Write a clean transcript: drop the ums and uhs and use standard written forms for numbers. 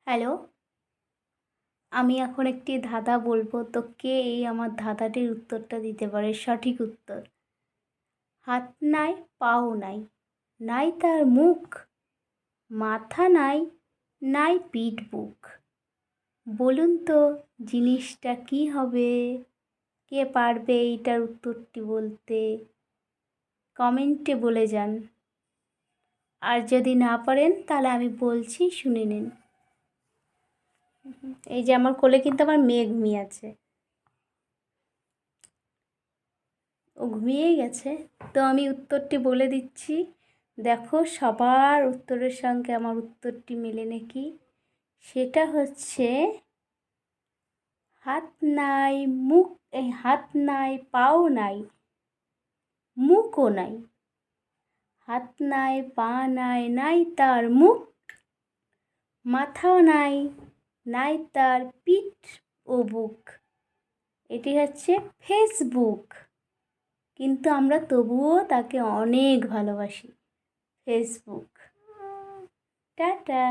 Hello, আমি এখন একটি ধাঁধা বলবো, তো কে এই আমার ধাঁধাটির উত্তরটা দিতে পারে? সঠিক উত্তর। হাত নাই, পাও নাই, নাই তার মুখ, মাথা নাই, নাই পিঠ বুক। বলুন তো জিনিসটা কি হবে? কে পারবে এইটার উত্তরটি বলতে? কমেন্টে বলে যান। আর যদি না পারেন তাহলে আমি বলছি, শুনে নিন। এই যে আমার কোলে কিন্তু আমার মেয়ে ঘুমিয়ে আছে। ও ঘুমিয়েই গেছে। তো আমি উত্তরটি বলে দিচ্ছি, দেখো সবার উত্তরের সঙ্গে আমার উত্তরটি মেলে নাকি। সেটা হচ্ছে হাত নাই, মুখ হাত নাই, পাও নাই, মুখও নাই। হাত নাই, পা নাই, নাই তার মুখ, মাথাও নাই, নাই তার পিঠ ও বুক। এটি হচ্ছে ফেসবুক। কিন্তু আমরা তবুও তাকে অনেক ভালোবাসি। ফেসবুক। টাটা।